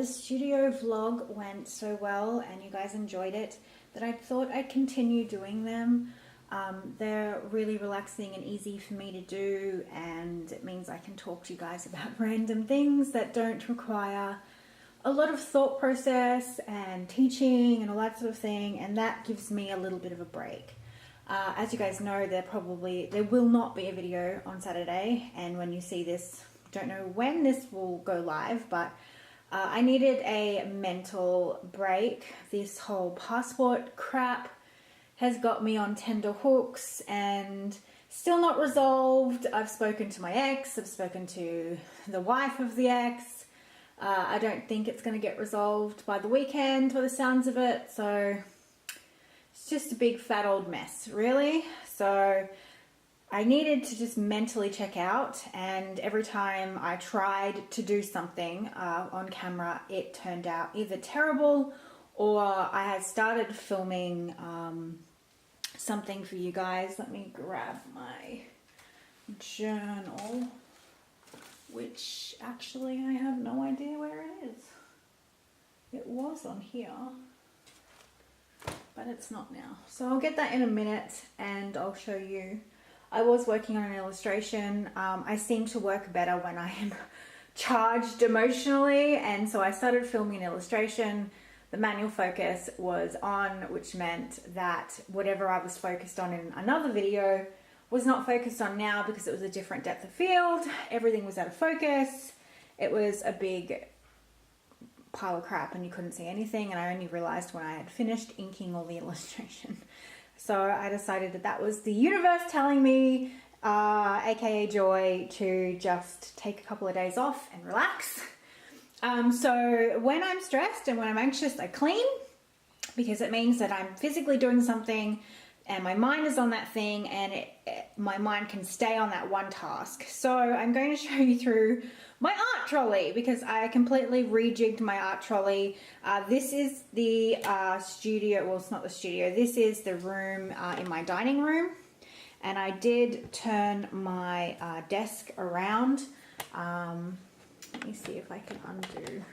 the studio vlog went so well and you guys enjoyed it that I thought I'd continue doing them. They're really relaxing and easy for me to do, and it means I can talk to you guys about random things that don't require a lot of thought process and teaching and all that sort of thing, and that gives me a little bit of a break. As you guys know, there will not be a video on Saturday, and when you see this, don't know when this will go live, but I needed a mental break. This whole passport crap has got me on tender hooks and still not resolved. I've spoken to my ex, I've spoken to the wife of the ex. I don't think it's going to get resolved by the weekend by the sounds of it, so it's just a big fat old mess, really. So I needed to just mentally check out, and every time I tried to do something on camera, it turned out either terrible or I had started filming something for you guys. Let me grab my journal, which actually I have no idea where it is. It was on here, but it's not now. So I'll get that in a minute and I'll show you. I was working on an illustration. I seem to work better when I am charged emotionally, and so I started filming an illustration. The manual focus was on, which meant that whatever I was focused on in another video was not focused on now because it was a different depth of field. Everything was out of focus. It was a big pile of crap and you couldn't see anything, and I only realized when I had finished inking all the illustration. So I decided that that was the universe telling me, aka Joy, to just take a couple of days off and relax. So when I'm stressed and when I'm anxious, I clean, because it means that I'm physically doing something and my mind is on that thing, and my mind can stay on that one task. So I'm going to show you through my art trolley, because I completely rejigged my art trolley. This is the studio, well, it's not the studio, this is the room in my dining room, and I did turn my desk around. Let me see if I can undo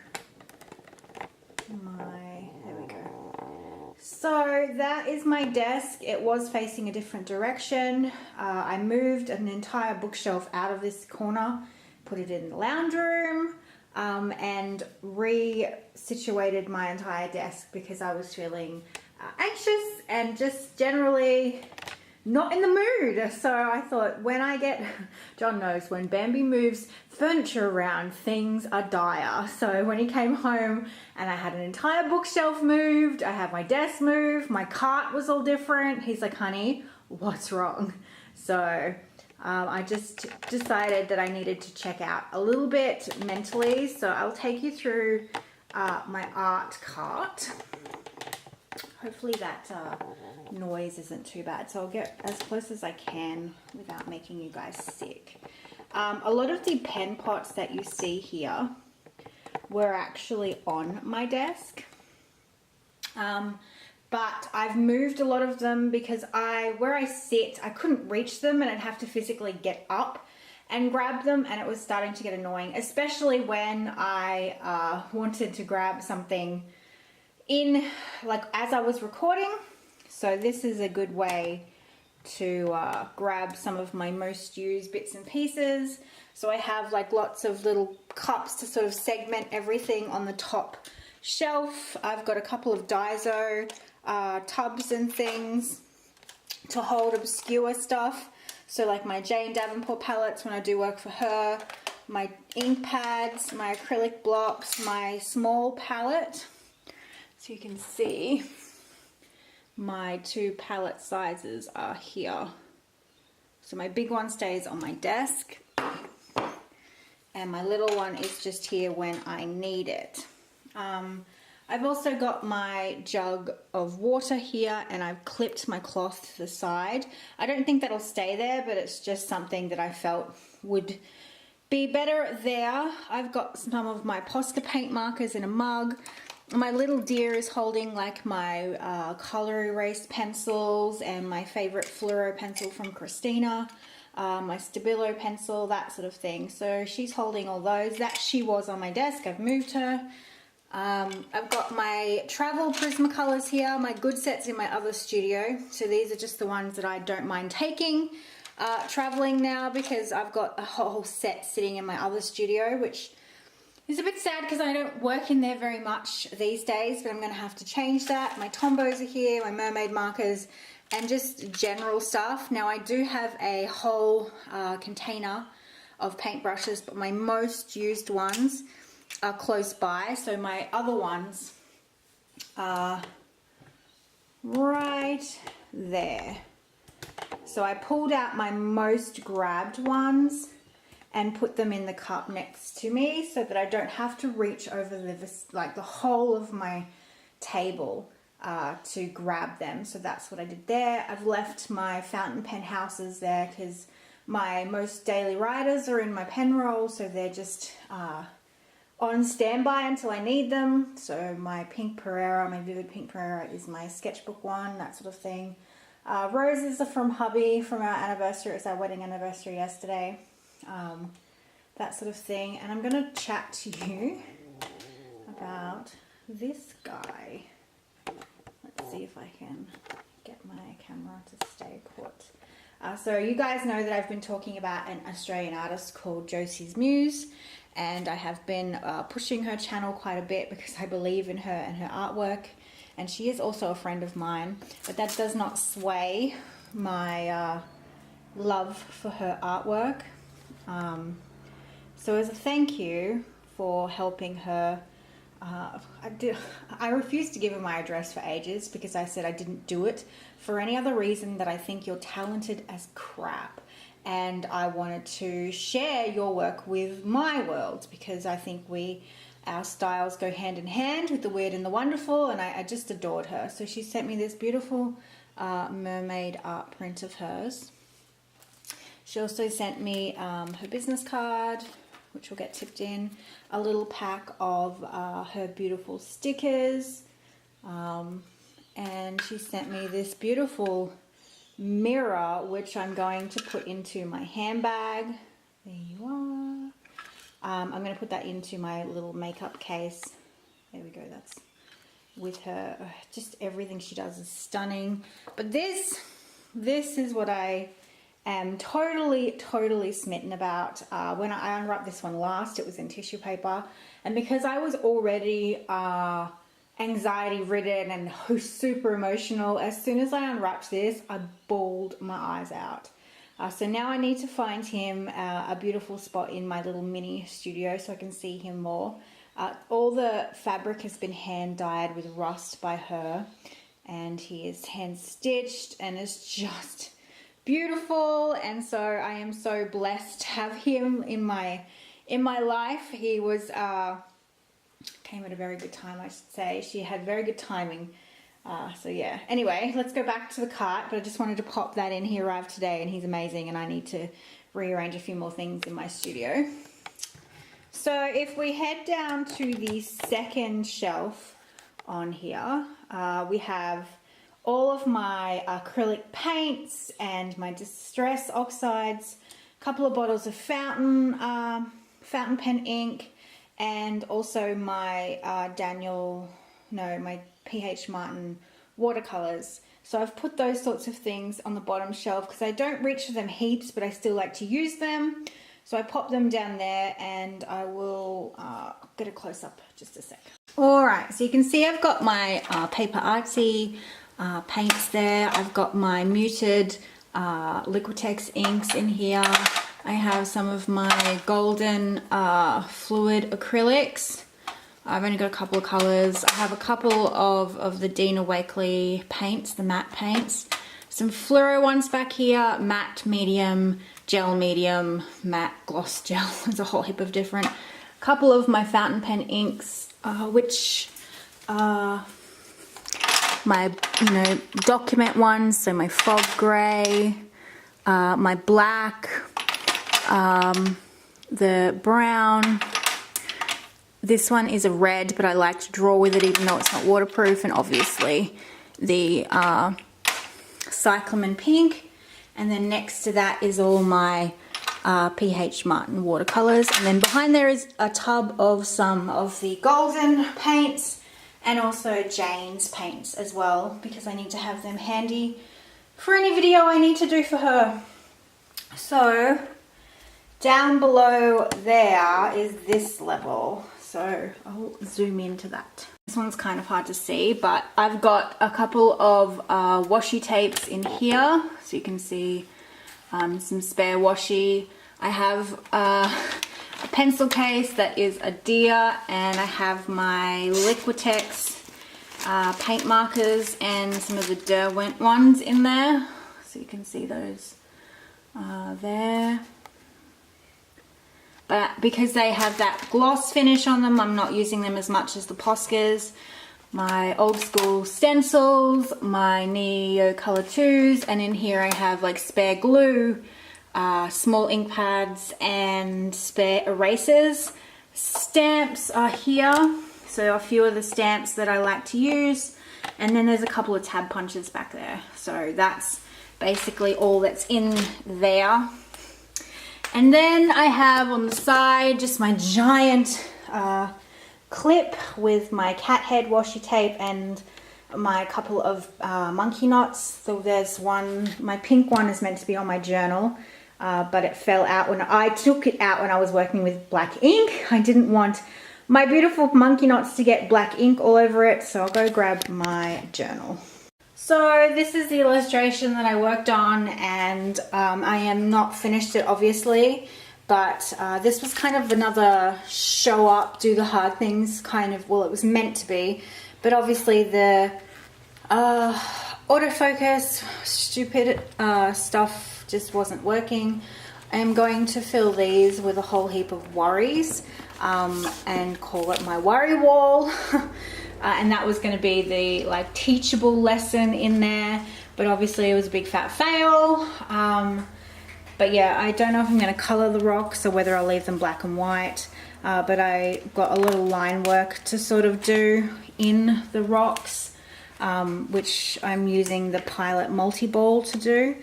there we go. So that is my desk. It was facing a different direction. I moved an entire bookshelf out of this corner, put it in the lounge room, and resituated my entire desk because I was feeling anxious and just generally not in the mood. So I thought, when I get, John knows, when Bambi moves furniture around, things are dire. So when he came home and I had an entire bookshelf moved, I had my desk moved, my cart was all different, he's like, honey, what's wrong? So I just decided that I needed to check out a little bit mentally. So I'll take you through my art cart. Hopefully that noise isn't too bad, so I'll get as close as I can without making you guys sick. A lot of the pen pots that you see here were actually on my desk, but I've moved a lot of them because where I sit, I couldn't reach them and I'd have to physically get up and grab them, and it was starting to get annoying, especially when I wanted to grab something in, like, as I was recording. So this is a good way to grab some of my most used bits and pieces. So I have like lots of little cups to sort of segment everything on the top shelf. I've got a couple of Daiso tubs and things to hold obscure stuff. So like my Jane Davenport palettes when I do work for her, my ink pads, my acrylic blocks, my small palette. So you can see my two palette sizes are here. So my big one stays on my desk and my little one is just here when I need it. I've also got my jug of water here, and I've clipped my cloth to the side. I don't think that'll stay there, but it's just something that I felt would be better there. I've got some of my Posca paint markers in a mug. My little dear is holding like my color erase pencils and my favorite fluoro pencil from Christina, my Stabilo pencil, that sort of thing. So she's holding all those. That she was on my desk. I've moved her. I've got my travel Prismacolors here, my good sets in my other studio. So these are just the ones that I don't mind taking traveling now, because I've got a whole set sitting in my other studio, which is a bit sad because I don't work in there very much these days, but I'm going to have to change that. My Tombos are here, my mermaid markers, and just general stuff. Now I do have a whole container of paintbrushes, but my most used ones are close by, so my other ones are right there. So I pulled out my most grabbed ones and put them in the cup next to me so that I don't have to reach over the whole of my table to grab them. So that's what I did there. I've left my fountain pen houses there because my most daily writers are in my pen roll, so they're just on standby until I need them. So my pink Pereira, my vivid pink Pereira is my sketchbook one, that sort of thing. Roses are from hubby from our anniversary. It was our wedding anniversary yesterday. That sort of thing. And I'm going to chat to you about this guy. Let's see if I can get my camera to stay put. So you guys know that I've been talking about an Australian artist called Josie's Muse, and I have been pushing her channel quite a bit because I believe in her and her artwork, and she is also a friend of mine, but that does not sway my love for her artwork. So as a thank you for helping her, I refused to give her my address for ages because I said I didn't do it for any other reason that I think you're talented as crap, and I wanted to share your work with my world because I think our styles go hand in hand with the weird and the wonderful, and I just adored her. So she sent me this beautiful mermaid art print of hers. She also sent me her business card, which will get tipped in, a little pack of her beautiful stickers, and she sent me this beautiful mirror, which I'm going to put into my handbag. There you are. I'm going to put that into my little makeup case. There we go, that's with her. Just everything she does is stunning. But this is what I am totally smitten about. When I unwrapped this one last, it was in tissue paper, and because I was already anxiety ridden and super emotional, as soon as I unwrapped this, I bawled my eyes out. So now I need to find him a beautiful spot in my little mini studio so I can see him more. All the fabric has been hand dyed with rust by her, and he is hand stitched and is just beautiful. And so I am so blessed to have him in my life. He was came at a very good time, I should say. She had very good timing. So yeah, anyway, let's go back to the cart, but I just wanted to pop that in. He arrived today and he's amazing, and I need to rearrange a few more things in my studio. So if we head down to the second shelf on here, we have all of my acrylic paints and my distress oxides, a couple of bottles of fountain pen ink, and also my my P.H. Martin watercolors. So I've put those sorts of things on the bottom shelf because I don't reach for them heaps, but I still like to use them. So I pop them down there, and I will get a close-up just a sec. Alright, so you can see I've got my Paper Artsy paints there. I've got my muted Liquitex inks in here. I have some of my golden fluid acrylics. I've only got a couple of colours. I have a couple of the Dina Wakley paints, the matte paints. Some fluoro ones back here, matte medium, gel medium, matte gloss gel. There's a whole heap of different. Couple of my fountain pen inks, which are my document ones. So my fog grey, my black, the brown. This one is a red, but I like to draw with it even though it's not waterproof, and obviously the cyclamen pink. And then next to that is all my PH Martin watercolors. And then behind there is a tub of some of the golden paints and also Jane's paints as well, because I need to have them handy for any video I need to do for her. So down below there is this level. So I'll zoom into that. This one's kind of hard to see, but I've got a couple of washi tapes in here, so you can see some spare washi. I have a pencil case that is a deer, and I have my Liquitex paint markers and some of the Derwent ones in there, so you can see those there. But because they have that gloss finish on them, I'm not using them as much as the Poscas. My old school stencils, my Neo Color 2s, and in here I have like spare glue, small ink pads, and spare erasers. Stamps are here, so a few of the stamps that I like to use, and then there's a couple of tab punches back there. So that's basically all that's in there. And then I have on the side just my giant clip with my cat head washi tape and my couple of monkey knots. So there's one, my pink one is meant to be on my journal, but it fell out when I took it out when I was working with black ink. I didn't want my beautiful monkey knots to get black ink all over it, so I'll go grab my journal. So this is the illustration that I worked on, and I am not finished it obviously, but this was kind of another show up, do the hard things kind of, well, it was meant to be, but obviously the autofocus, stupid stuff just wasn't working. I am going to fill these with a whole heap of worries and call it my worry wall. And that was going to be the like teachable lesson in there, but obviously it was a big fat fail. But yeah, I don't know if I'm going to color the rocks or whether I'll leave them black and white, but I got a little line work to sort of do in the rocks, which I'm using the Pilot multi-ball to do,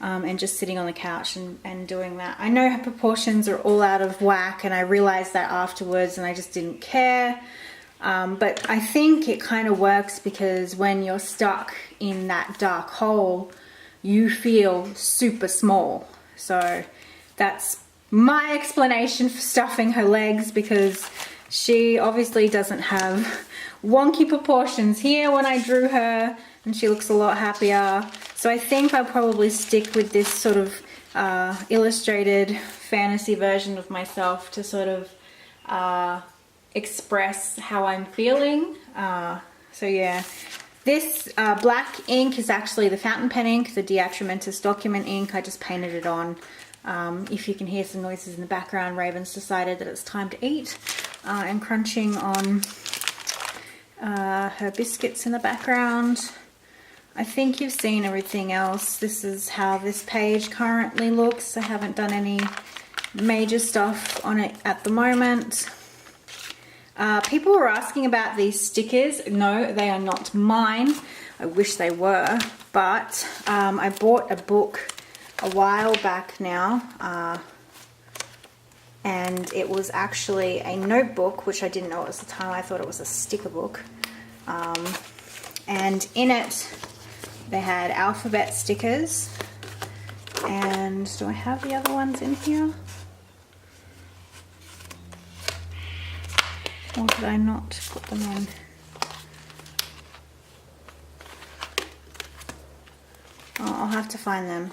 and just sitting on the couch and doing that. I know her proportions are all out of whack, and I realized that afterwards, and I just didn't care. But I think it kind of works because when you're stuck in that dark hole, you feel super small. So that's my explanation for stuffing her legs, because she obviously doesn't have wonky proportions here when I drew her, and she looks a lot happier. So I think I'll probably stick with this sort of illustrated fantasy version of myself to sort of express how I'm feeling. So yeah, this black ink is actually the fountain pen ink, the Diatramentus document ink. I just painted it on. If you can hear some noises in the background, Raven's decided that it's time to eat, and crunching on her biscuits in the background. I think you've seen everything else. This is how this page currently looks. I haven't done any major stuff on it at the moment. People were asking about these stickers. No, they are not mine. I wish they were, but I bought a book a while back now, and it was actually a notebook, which I didn't know at the time. I thought it was a sticker book, and in it they had alphabet stickers. And do I have the other ones in here? Or did I not put them in? Oh, I'll have to find them.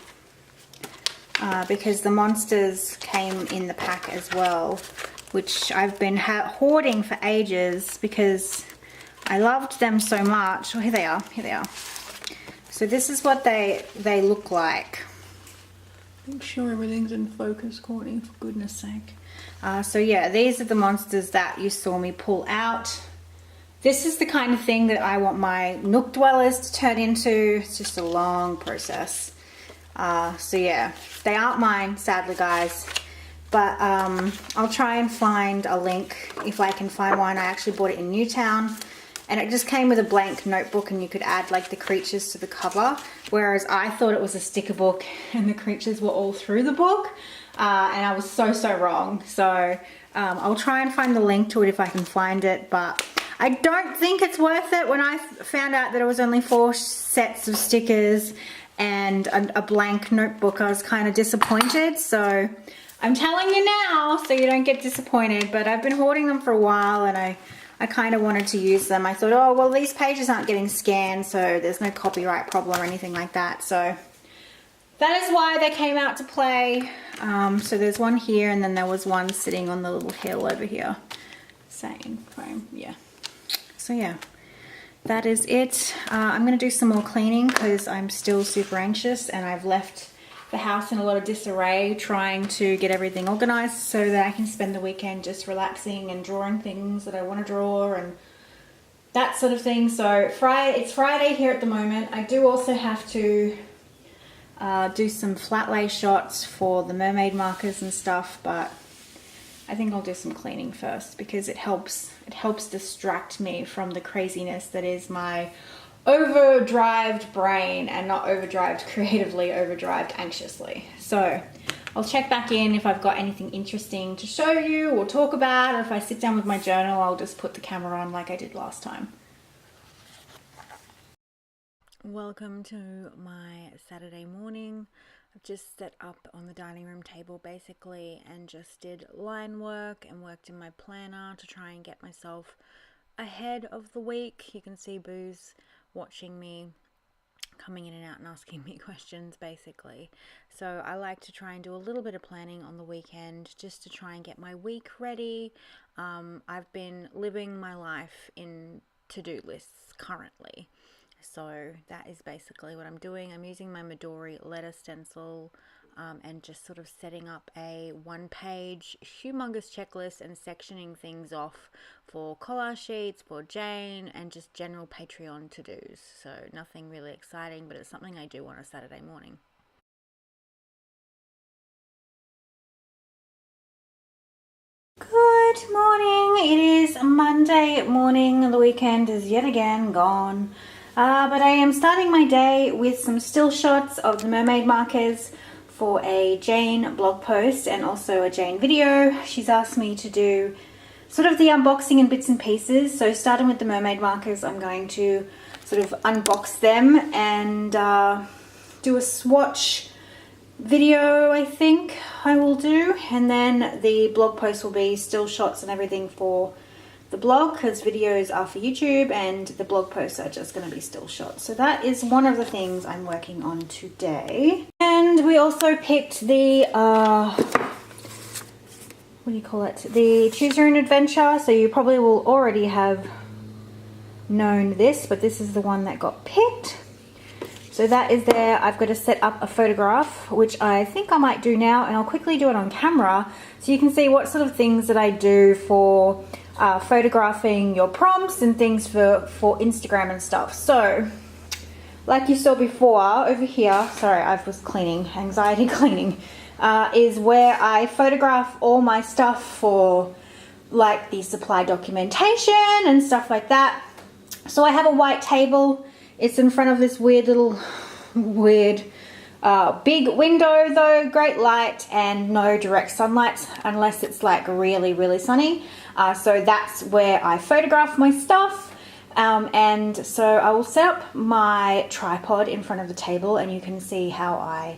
Because the monsters came in the pack as well, which I've been hoarding for ages because I loved them so much. Oh, here they are. Here they are. So this is what they look like. Make sure everything's in focus, Courtney, for goodness sake. So yeah, these are the monsters that you saw me pull out. This is the kind of thing that I want my Nook dwellers to turn into. It's just a long process. So yeah, they aren't mine, sadly, guys. But I'll try and find a link if I can find one. I actually bought it in Newtown. And it just came with a blank notebook, and you could add like the creatures to the cover. Whereas I thought it was a sticker book and the creatures were all through the book. and I was so wrong. So I'll try and find the link to it if I can find it, but I don't think it's worth it. When I found out that it was only 4 sets of stickers and a blank notebook, I was kind of disappointed. So I'm telling you now so you don't get disappointed, but I've been hoarding them for a while and I kind of wanted to use them. I thought, oh, well, these pages aren't getting scanned, so there's no copyright problem or anything like that. So that is why they came out to play. So there's one here, and then there was one sitting on the little hill over here. Same frame, yeah. So yeah, that is it. I'm gonna do some more cleaning because I'm still super anxious, and I've left the house in a lot of disarray trying to get everything organized so that I can spend the weekend just relaxing and drawing things that I want to draw and that sort of thing. So it's Friday here at the moment. I do also have to do some flat lay shots for the mermaid markers and stuff, but I think I'll do some cleaning first because it helps distract me from the craziness that is my overdrived brain, and not overdrived creatively, overdrived anxiously. So I'll check back in if I've got anything interesting to show you or talk about, or if I sit down with my journal, I'll just put the camera on like I did last time. Welcome to my Saturday morning. I've just set up on the dining room table basically and just did line work and worked in my planner to try and get myself ahead of the week. You can see Boo's watching me, coming in and out and asking me questions basically. So I like to try and do a little bit of planning on the weekend just to try and get my week ready. I've been living my life in to-do lists currently. So that is basically what I'm doing. I'm using my Midori letter stencil and just sort of setting up a 1-page humongous checklist and sectioning things off for collage sheets, for Jane, and just general Patreon to-dos. So nothing really exciting, but it's something I do on a Saturday morning. Good morning. It is Monday morning. The weekend is yet again gone. But I am starting my day with some still shots of the mermaid markers for a Jane blog post and also a Jane video. She's asked me to do sort of the unboxing in bits and pieces. So starting with the mermaid markers, I'm going to sort of unbox them and do a swatch video, I think I will do. And then the blog post will be still shots and everything for the blog, because videos are for YouTube and the blog posts are just going to be still shots. So that is one of the things I'm working on today. And we also picked the what do you call it, the Choose Your Own Adventure. So you probably will already have known this, but this is the one that got picked. So that is there. I've got to set up a photograph, which I think I might do now, and I'll quickly do it on camera so you can see what sort of things that I do for photographing your prompts and things for Instagram and stuff. So like you saw before over here, sorry, I was cleaning, anxiety cleaning, is where I photograph all my stuff for like the supply documentation and stuff like that. So I have a white table. It's in front of this weird little big window though, great light and no direct sunlight unless it's like really sunny. So that's where I photograph my stuff. And so I will set up my tripod in front of the table and you can see how I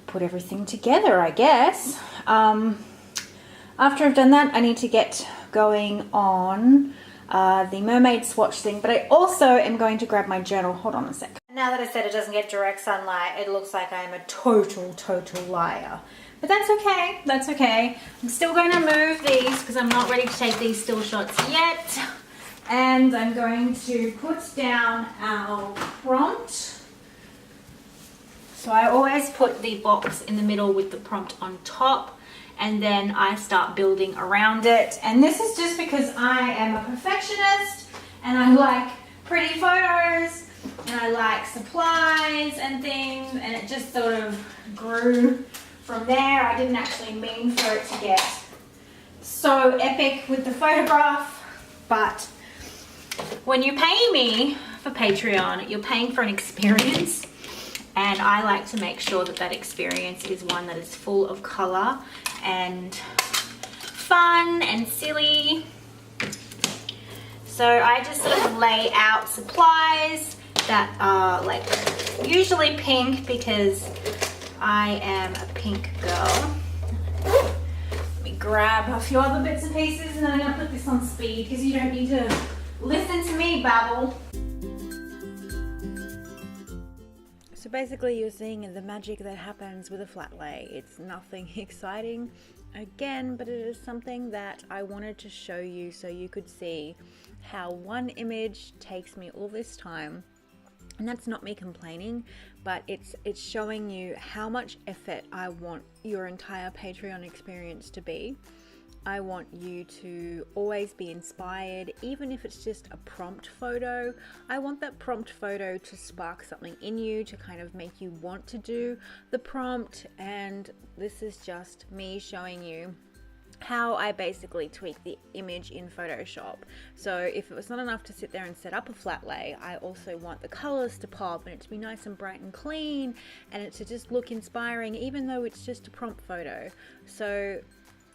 put everything together, I guess. After I've done that, I need to get going on the mermaid swatch thing, but I also am going to grab my journal. Hold on a sec. Now that I said it doesn't get direct sunlight, it looks like I'm a total liar. But that's okay, that's okay. I'm still going to move these because I'm not ready to take these still shots yet. And I'm going to put down our prompt. So I always put the box in the middle with the prompt on top, and then I start building around it. And this is just because I am a perfectionist and I like pretty photos and I like supplies and things, and it just sort of grew from there. I didn't actually mean for it to get so epic with the photograph, but when you pay me for Patreon, you're paying for an experience, and I like to make sure that that experience is one that is full of color and fun and silly. So I just sort of lay out supplies that are like usually pink because I am a pink girl. Let me grab a few other bits and pieces, and then I'm going to put this on speed because you don't need to listen to me babble. So basically you're seeing the magic that happens with a flat lay. It's nothing exciting again, but it is something that I wanted to show you so you could see how one image takes me all this time. And that's not me complaining, but it's showing you how much effort I want your entire Patreon experience to be. I want you to always be inspired, even if it's just a prompt photo. I want that prompt photo to spark something in you, to kind of make you want to do the prompt. And this is just me showing you how I basically tweak the image in Photoshop. So if it was not enough to sit there and set up a flat lay, I also want the colors to pop and it to be nice and bright and clean, and it to just look inspiring even though it's just a prompt photo. So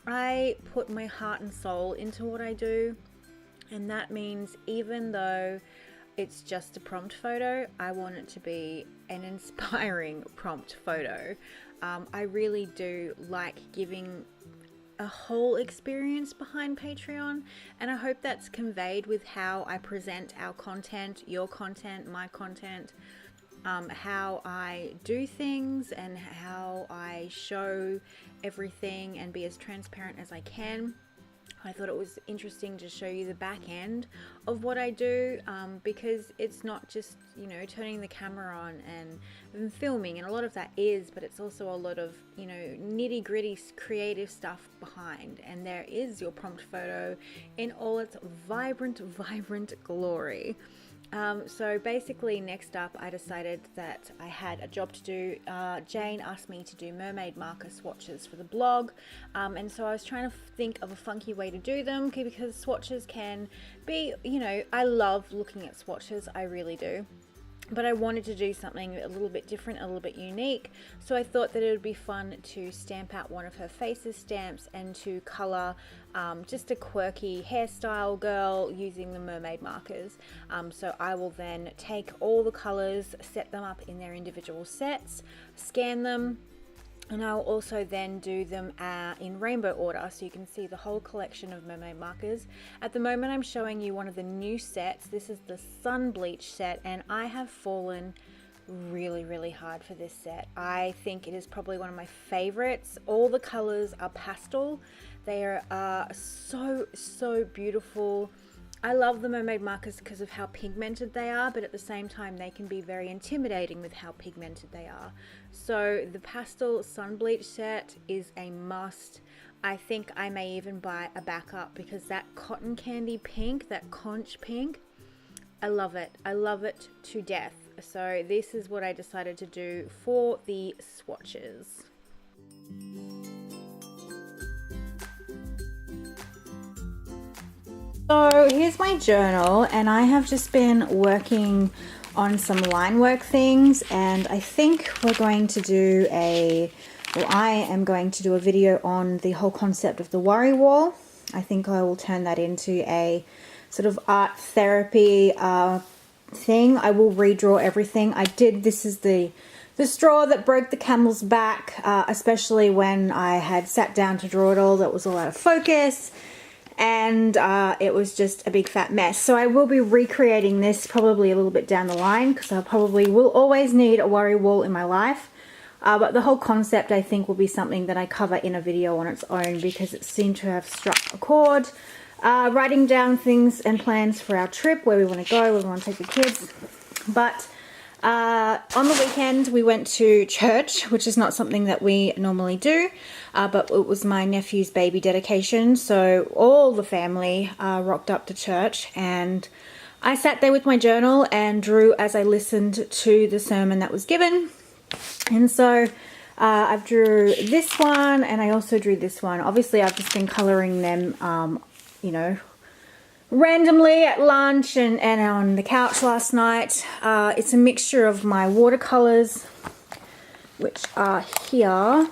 I put my heart and soul into what I do, and that means even though it's just a prompt photo, I want it to be an inspiring prompt photo. I really do like giving a whole experience behind Patreon, and I hope that's conveyed with how I present our content, your content, my content, how I do things and how I show everything and be as transparent as I can. I thought it was interesting to show you the back end of what I do, because it's not just, you know, turning the camera on and filming, and a lot of that is, but it's also a lot of, you know, nitty gritty creative stuff behind. And there is your prompt photo in all its vibrant glory. So basically next up I decided that I had a job to do. Jane asked me to do mermaid marker swatches for the blog, and so I was trying to think of a funky way to do them, because swatches can be, you know, I love looking at swatches, I really do. But I wanted to do something a little bit different, a little bit unique. So I thought that it would be fun to stamp out one of her faces stamps and to color just a quirky hairstyle girl using the mermaid markers. So I will then take all the colors, set them up in their individual sets, scan them, and I'll also then do them in rainbow order, so you can see the whole collection of mermaid markers. At the moment I'm showing you one of the new sets. This is the Sun Bleach set, and I have fallen really hard for this set. I think it is probably one of my favorites. All the colors are pastel. They are so beautiful. I love the mermaid markers because of how pigmented they are, but at the same time they can be very intimidating with how pigmented they are. So the pastel Sun Bleach set is a must. I think I may even buy a backup because that cotton candy pink, that conch pink, I love it. I love it to death. So this is what I decided to do for the swatches. So here's my journal, and I have just been working on some line work things, and I think we're going to do I am going to do a video on the whole concept of the worry wall. I think I will turn that into a sort of art therapy thing. I will redraw everything. This is the straw that broke the camel's back, especially when I had sat down to draw it all. That was all out of focus. And it was just a big fat mess. So I will be recreating this probably a little bit down the line, because I probably will always need a worry wall in my life. But the whole concept, I think, will be something that I cover in a video on its own, because it seemed to have struck a chord. Writing down things and plans for our trip, where we want to go, where we want to take the kids. But on the weekend we went to church, which is not something that we normally do, but it was my nephew's baby dedication, so all the family rocked up to church, and I sat there with my journal and drew as I listened to the sermon that was given. And so I've drew this one, and I also drew this one. Obviously I've just been colouring them you know, randomly at lunch and on the couch last night. It's a mixture of my watercolors, which are here,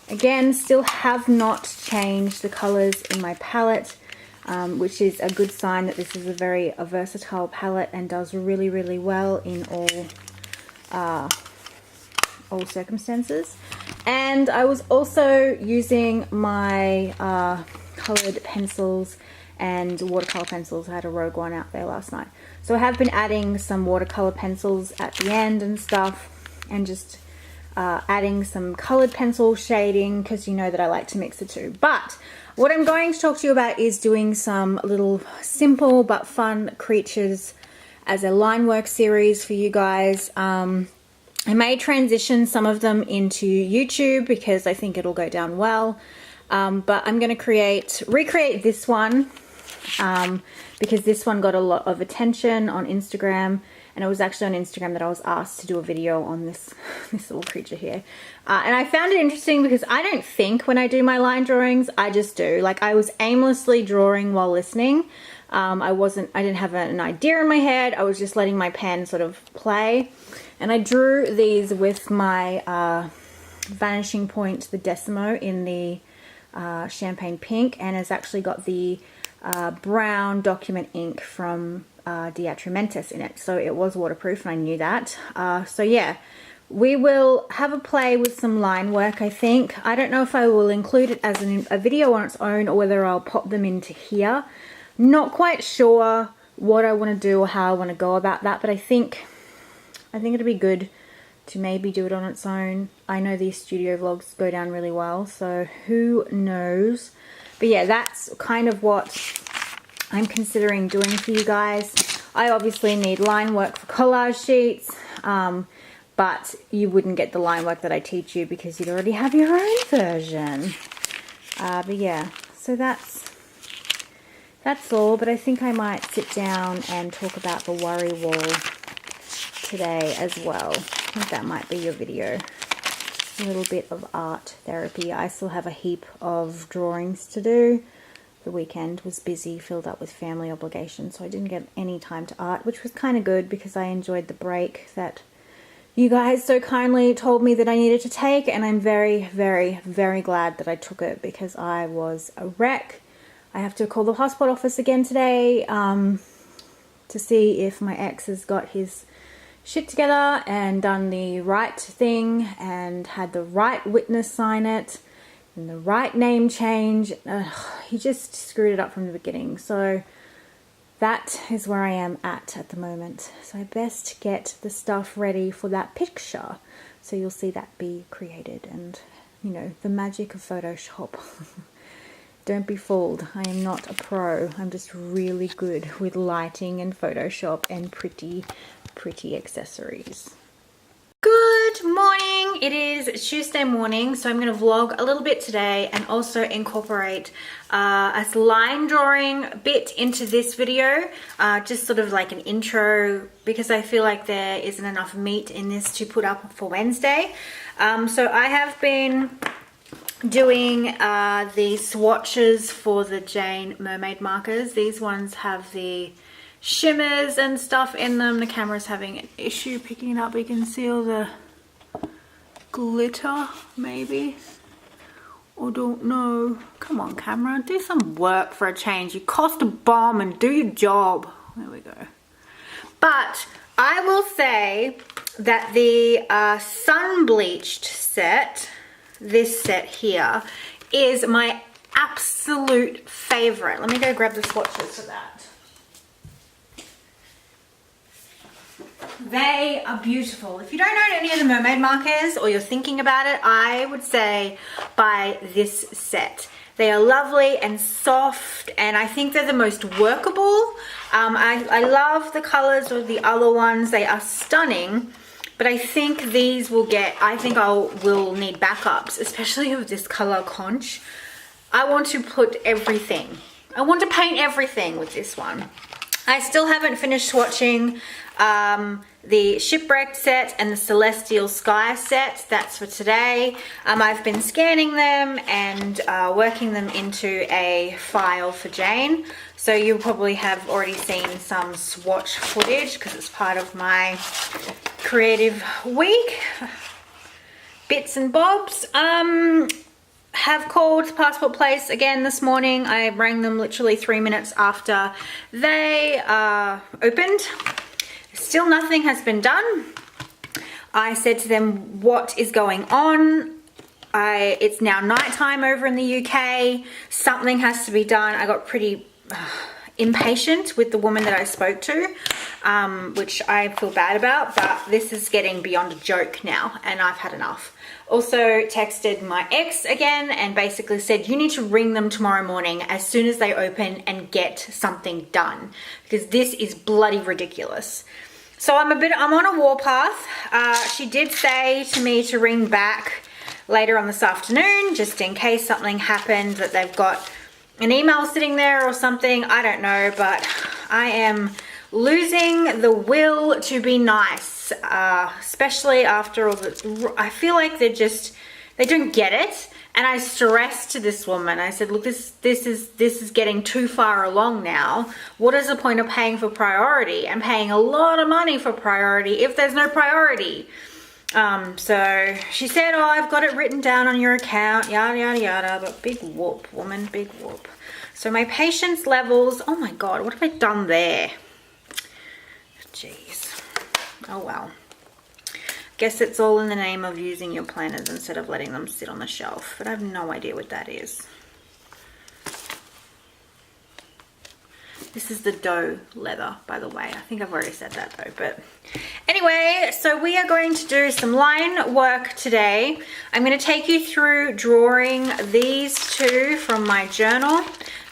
Again, still have not changed the colors in my palette, which is a good sign that this is a very versatile palette and does really, really well in all circumstances. And I was also using my colored pencils and watercolor pencils. I had a Rogue One out there last night. So I have been adding some watercolor pencils at the end and stuff, and just adding some colored pencil shading, because you know that I like to mix the two. But what I'm going to talk to you about is doing some little simple but fun creatures as a line work series for you guys. I may transition some of them into YouTube because I think it'll go down well. But I'm going to recreate this one because this one got a lot of attention on Instagram. And it was actually on Instagram that I was asked to do a video on this little creature here. And I found it interesting because I don't think when I do my line drawings, I just do. Like, I was aimlessly drawing while listening. I didn't have an idea in my head. I was just letting my pen sort of play. And I drew these with my Vanishing Point, the Decimo, in the champagne pink. And it's actually got the brown document ink from Diatramentis in it, so it was waterproof, and I knew that. So yeah, we will have a play with some line work. I think I don't know if I will include it as a video on its own or whether I'll pop them into here. Not quite sure what I want to do or how I want to go about that, but I think it'd be good to maybe do it on its own. I know these studio vlogs go down really well, so who knows. But yeah, that's kind of what I'm considering doing for you guys. I obviously need line work for collage sheets, but you wouldn't get the line work that I teach you because you'd already have your own version. But yeah, so that's all. But I think I might sit down and talk about the worry wall today as well. I think that might be your video. A little bit of art therapy. I still have a heap of drawings to do. The weekend was busy, filled up with family obligations, so I didn't get any time to art, which was kind of good because I enjoyed the break that you guys so kindly told me that I needed to take, and I'm very, very, very glad that I took it because I was a wreck. I have to call the hospital office again today to see if my ex has got his shit together and done the right thing and had the right witness sign it. And the right name change. He just screwed it up from the beginning. So that is where I am at the moment. So I best get the stuff ready for that picture. So you'll see that be created. And, you know, the magic of Photoshop. Don't be fooled. I am not a pro. I'm just really good with lighting and Photoshop and pretty accessories. Good morning. It is Tuesday morning, so I'm going to vlog a little bit today and also incorporate a line drawing bit into this video, just sort of like an intro, because I feel like there isn't enough meat in this to put up for Wednesday. So I have been doing the swatches for the Jane mermaid markers. These ones have the shimmers and stuff in them. The camera's having an issue picking it up. You can see all the glitter, maybe, or don't know. Come on, camera, do some work for a change. You cost a bomb and do your job. There we go. But I will say that the sun bleached set, this set here, is my absolute favorite. Let me go grab the swatches for that. They are beautiful. If you don't own any of the mermaid markers or you're thinking about it, I would say buy this set. They are lovely and soft, and I think they're the most workable. I love the colors of the other ones. They are stunning, but I think these will will need backups, especially with this color conch. I want to put everything. I want to paint everything with this one. I still haven't finished swatching the Shipwrecked set and the Celestial Sky set. That's for today. I've been scanning them and working them into a file for Jane. So you probably have already seen some swatch footage because it's part of my creative week. Bits and bobs. have called Passport Place again this morning. I rang them literally 3 minutes after they opened. Still nothing has been done. I said to them, what is going on? It's now nighttime over in the UK. Something has to be done. I got pretty impatient with the woman that I spoke to, which I feel bad about, but this is getting beyond a joke now and I've had enough. Also texted my ex again and basically said, you need to ring them tomorrow morning as soon as they open and get something done, because this is bloody ridiculous. So I'm on a warpath. She did say to me to ring back later on this afternoon, just in case something happened, that they've got an email sitting there or something. I don't know, but I am losing the will to be nice, especially after all the, I feel like they don't get it. And I stressed to this woman, I said, look, this is getting too far along now. What is the point of paying for priority? I'm paying a lot of money for priority if there's no priority. So she said, oh, I've got it written down on your account, yada, yada, yada, but big whoop, woman, big whoop. So my patience levels, oh my God, what have I done there? Jeez. Oh, well. Guess it's all in the name of using your planners instead of letting them sit on the shelf, but I have no idea what that is. This is the doe leather, by the way. I think I've already said that though, but anyway, so we are going to do some line work today. I'm going to take you through drawing these two from my journal.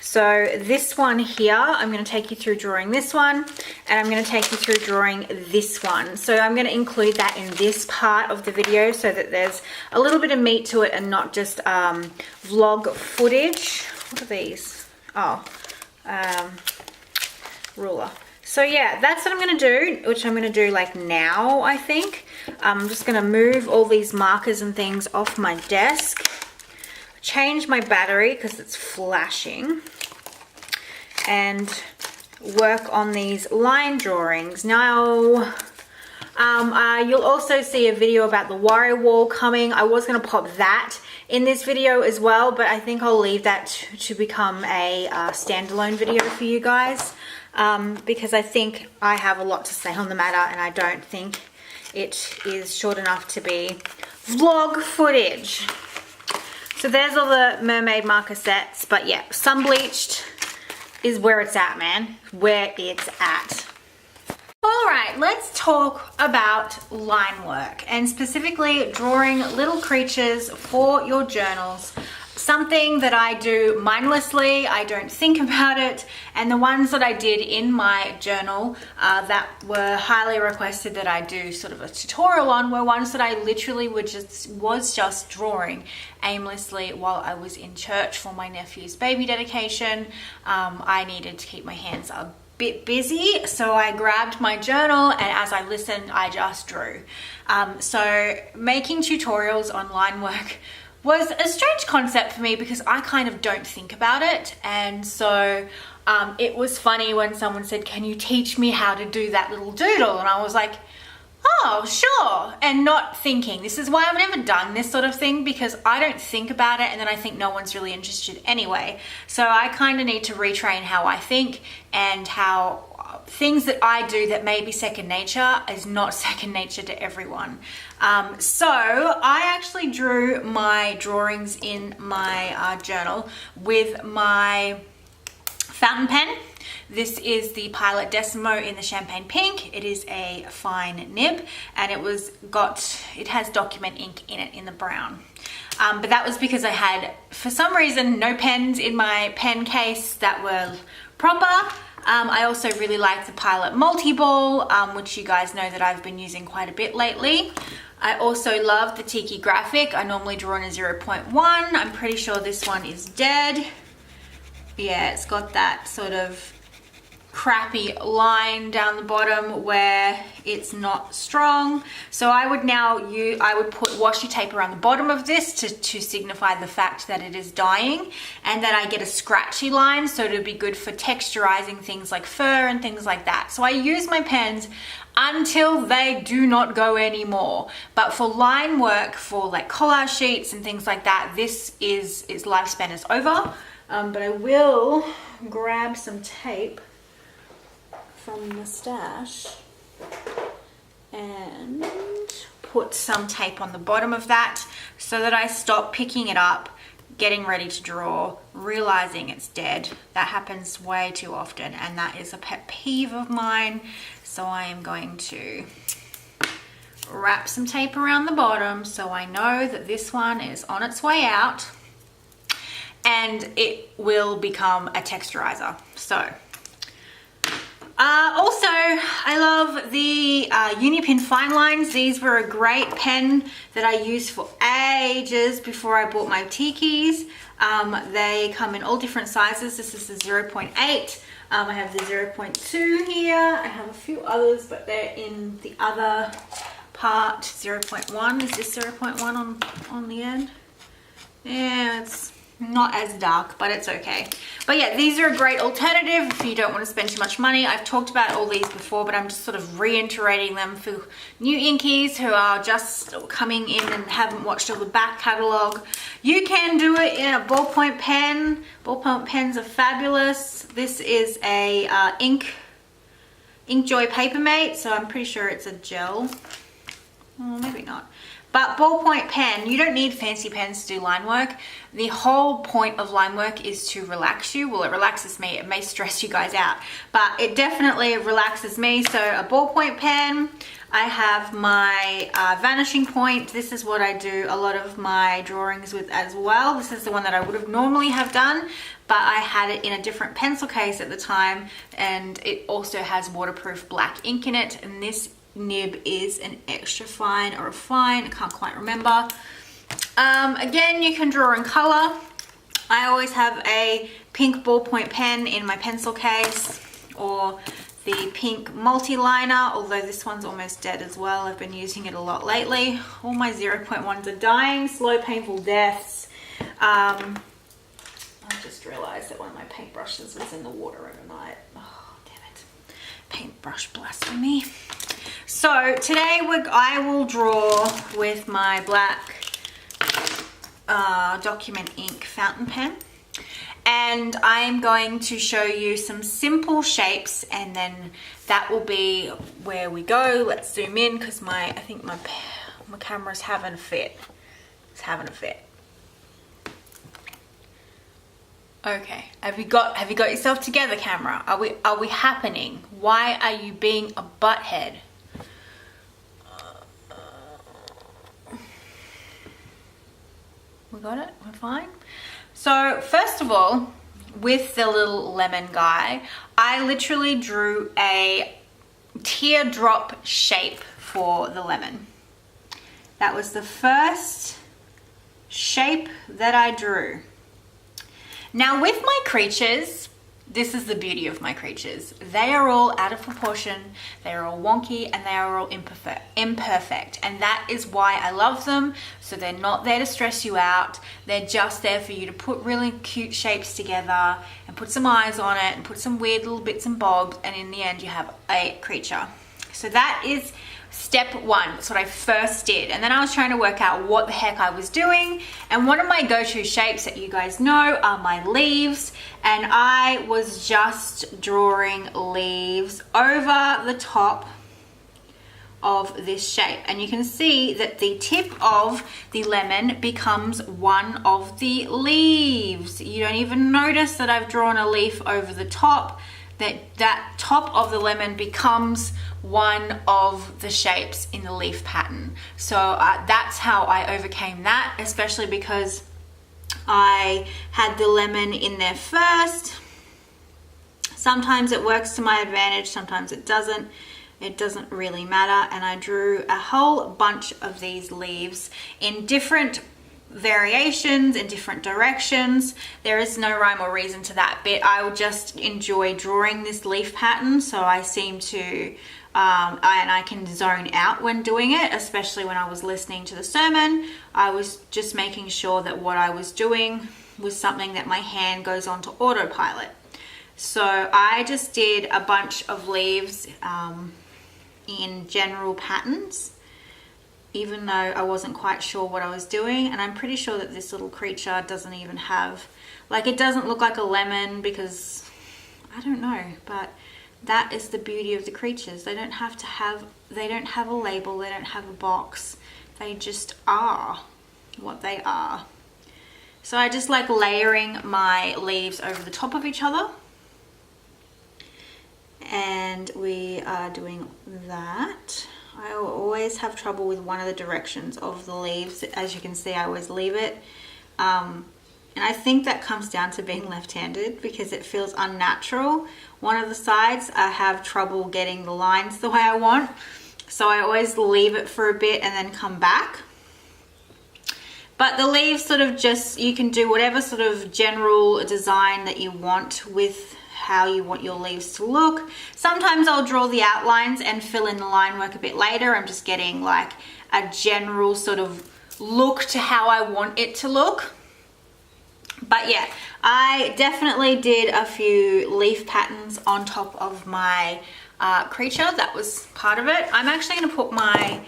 So this one here, I'm going to take you through drawing this one, and I'm going to take you through drawing this one. So I'm going to include that in this part of the video so that there's a little bit of meat to it and not just vlog footage. What are these? Oh, ruler. So yeah, that's what I'm going to do, which I'm going to do like now, I think. I'm just going to move all these markers and things off my desk. Change my battery because it's flashing, and work on these line drawings. Now, you'll also see a video about the Wario wall coming. I was going to pop that in this video as well, but I think I'll leave that to become a standalone video for you guys, because I think I have a lot to say on the matter, and I don't think it is short enough to be vlog footage. So there's all the mermaid marker sets, but yeah, sun bleached is where it's at, man, where it's at. All right, let's talk about line work, and specifically drawing little creatures for your journals. Something that I do mindlessly, I don't think about it, and the ones that I did in my journal that were highly requested that I do sort of a tutorial on were ones that I literally was just drawing aimlessly while I was in church for my nephew's baby dedication. I needed to keep my hands a bit busy, so I grabbed my journal, and as I listened, I just drew. So making tutorials on line work was a strange concept for me because I kind of don't think about it, and so it was funny when someone said, can you teach me how to do that little doodle? And I was like, oh, sure, and not thinking. This is why I've never done this sort of thing, because I don't think about it, and then I think no one's really interested anyway. So I kind of need to retrain how I think, and how things that I do that may be second nature is not second nature to everyone. So I actually drew my drawings in my journal with my fountain pen. This is the Pilot Decimo in the champagne pink. It is a fine nib, and it has document ink in it in the brown. But that was because I had, for some reason, no pens in my pen case that were proper. I also really like the Pilot multi-ball, which you guys know that I've been using quite a bit lately. I also love the Tiki graphic. I normally draw in a 0.1. I'm pretty sure this one is dead. Yeah, it's got that sort of crappy line down the bottom where it's not strong. So I would put washi tape around the bottom of this to signify the fact that it is dyeing, and that I get a scratchy line, so it'll be good for texturizing things like fur and things like that. So I use my pens until they do not go anymore. But for line work, for like collage sheets and things like that, its lifespan is over. But I will grab some tape from the stash and put some tape on the bottom of that so that I stop picking it up, getting ready to draw, realizing it's dead. That happens way too often, and that is a pet peeve of mine. So I am going to wrap some tape around the bottom so I know that this one is on its way out and it will become a texturizer. So also, I love the Unipin Fine Lines. These were a great pen that I used for ages before I bought my Tikis. They come in all different sizes. This is the 0.8. I have the 0.2 here. I have a few others, but they're in the other part. 0.1. Is this 0.1 on the end? Yeah, it's not as dark, but it's okay. But yeah, these are a great alternative if you don't want to spend too much money. I've talked about all these before, but I'm just sort of reiterating them for new inkies who are just coming in and haven't watched all the back catalogue. You can do it in a ballpoint pen. Ballpoint pens are fabulous. This is a Inkjoy Papermate, so I'm pretty sure it's a gel. Oh, maybe not. But ballpoint pen, you don't need fancy pens to do line work. The whole point of line work is to relax you. Well, it relaxes me. It may stress you guys out, but it definitely relaxes me. So a ballpoint pen. I have my vanishing point. This is what I do a lot of my drawings with as well. This is the one that I would have normally have done, but I had it in a different pencil case at the time, and it also has waterproof black ink in it, and this nib is an extra fine or a fine, I can't quite remember. Again, you can draw in color. I always have a pink ballpoint pen in my pencil case, or the pink multi-liner, although this one's almost dead as well. I've been using it a lot lately. All my 0.1s are dying, slow, painful deaths. I just realized that one of my paintbrushes was in the water overnight. Oh, damn it. Paintbrush blasphemy. So today I will draw with my black document ink fountain pen, and I'm going to show you some simple shapes, and then that will be where we go. Let's zoom in because I think my camera's having a fit. It's having a fit. Okay, have you got yourself together, camera? Are we happening? Why are you being a butthead? We got it? We're fine? So first of all, with the little lemon guy, I literally drew a teardrop shape for the lemon. That was the first shape that I drew. Now with my creatures, this is the beauty of my creatures. They are all out of proportion, they are all wonky, and they are all imperfect. And that is why I love them. So they're not there to stress you out. They're just there for you to put really cute shapes together and put some eyes on it and put some weird little bits and bobs, and in the end you have a creature. So that is step one. That's what I first did. And then I was trying to work out what the heck I was doing. And one of my go-to shapes that you guys know are my leaves. And I was just drawing leaves over the top of this shape. And you can see that the tip of the lemon becomes one of the leaves. You don't even notice that I've drawn a leaf over the top. That top of the lemon becomes one of the shapes in the leaf pattern. So that's how I overcame that, especially because I had the lemon in there first. Sometimes it works to my advantage, sometimes it doesn't. It doesn't really matter. And I drew a whole bunch of these leaves in different variations in different directions. There is no rhyme or reason to that bit. I will just enjoy drawing this leaf pattern, so I seem to and I can zone out when doing it, especially when I was listening to the sermon. I was just making sure that what I was doing was something that my hand goes on to autopilot. So I just did a bunch of leaves in general patterns, even though I wasn't quite sure what I was doing. And I'm pretty sure that this little creature doesn't even have, like, it doesn't look like a lemon because I don't know, but that is the beauty of the creatures. They don't have a label, they don't have a box. They just are what they are. So I just like layering my leaves over the top of each other. And we are doing that. I always have trouble with one of the directions of the leaves. As you can see, I always leave it. And I think that comes down to being left-handed because it feels unnatural. One of the sides, I have trouble getting the lines the way I want. So I always leave it for a bit and then come back. But the leaves sort of just, you can do whatever sort of general design that you want with how you want your leaves to look. Sometimes I'll draw the outlines and fill in the line work a bit later. I'm just getting like a general sort of look to how I want it to look. But yeah, I definitely did a few leaf patterns on top of my creature. That was part of it. I'm actually going to put my